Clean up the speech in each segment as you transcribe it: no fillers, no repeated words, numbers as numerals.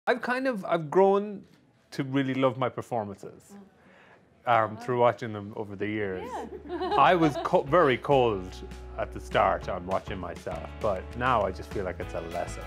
I've grown to really love my performances through watching them over the years. Yeah. I was very cold at the start on watching myself, but now I just feel like it's a lesson.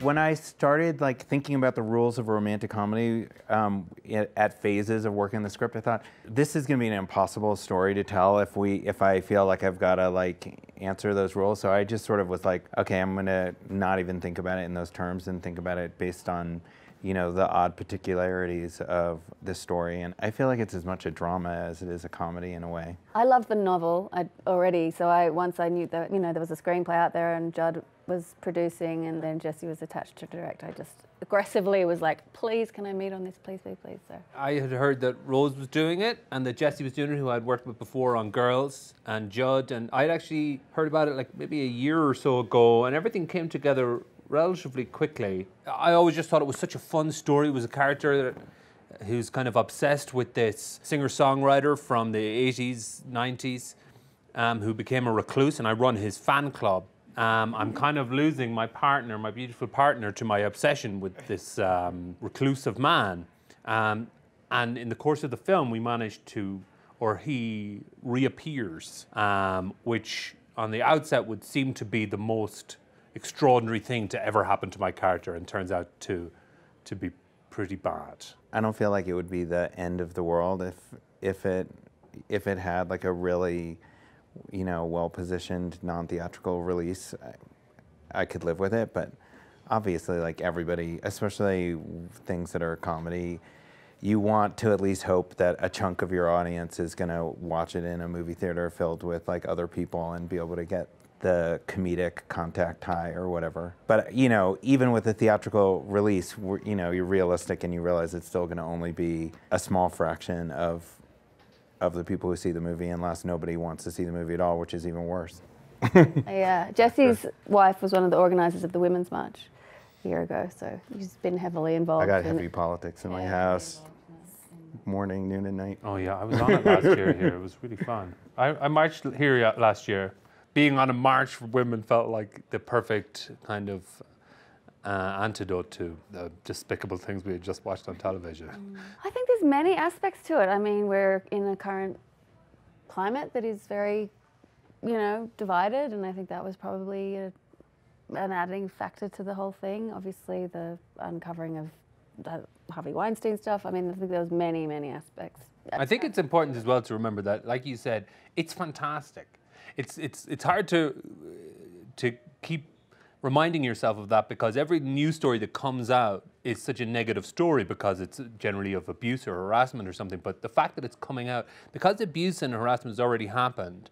When I started like thinking about the rules of romantic comedy at phases of working the script, I thought this is going to be an impossible story to tell if I feel like I've got to like answer those rules. So I just sort of was like, okay, I'm going to not even think about it in those terms and think about it based on, you know, the odd particularities of this story. And I feel like it's as much a drama as it is a comedy in a way. I loved the novel already, so once I knew that, you know, there was a screenplay out there and Judd was producing and then Jesse was attached to direct, I just aggressively was like, please, can I meet on this, please, please, please. So I had heard that Rose was doing it and that Jesse was doing it, who I'd worked with before on Girls, and Judd, and I'd actually heard about it like maybe a year or so ago, and everything came together relatively quickly. I always just thought it was such a fun story. It was a character who's kind of obsessed with this singer-songwriter from the 80s, 90s, who became a recluse, and I run his fan club. I'm kind of losing my partner, my beautiful partner, to my obsession with this reclusive man. And in the course of the film, we managed to, or he reappears, which on the outset would seem to be the most extraordinary thing to ever happen to my character, and turns out to be pretty bad. I don't feel like it would be the end of the world if it had like a really, you know, well-positioned non-theatrical release. I could live with it, but obviously, like everybody, especially things that are a comedy, you want to at least hope that a chunk of your audience is going to watch it in a movie theater filled with like other people and be able to get the comedic contact high or whatever. But, you know, even with the theatrical release, you know, you're realistic and you realize it's still going to only be a small fraction of the people who see the movie, unless nobody wants to see the movie at all, which is even worse. Yeah, Jesse's wife was one of the organizers of the Women's March a year ago, so he's been heavily involved. I got heavy politics in my house, morning, noon, and night. Oh yeah, I was on it last year here. It was really fun. I marched here last year. Being on a march for women felt like the perfect kind of antidote to the despicable things we had just watched on television. I think there's many aspects to it. I mean, we're in a current climate that is very, you know, divided, and I think that was probably an adding factor to the whole thing. Obviously, the uncovering of the Harvey Weinstein stuff. I mean, I think there was many, many aspects. I think it's important as well to remember that, like you said, it's fantastic. It's hard to keep reminding yourself of that, because every news story that comes out is such a negative story because it's generally of abuse or harassment or something. But the fact that it's coming out, because abuse and harassment has already happened,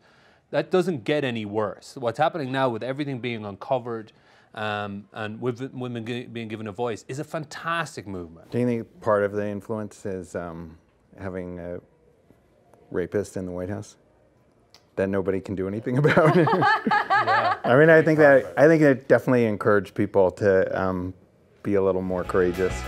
that doesn't get any worse. What's happening now with everything being uncovered and with women being given a voice is a fantastic movement. Do you think part of the influence is having a rapist in the White House that nobody can do anything about? Yeah. I mean, I think it definitely encouraged people to be a little more courageous.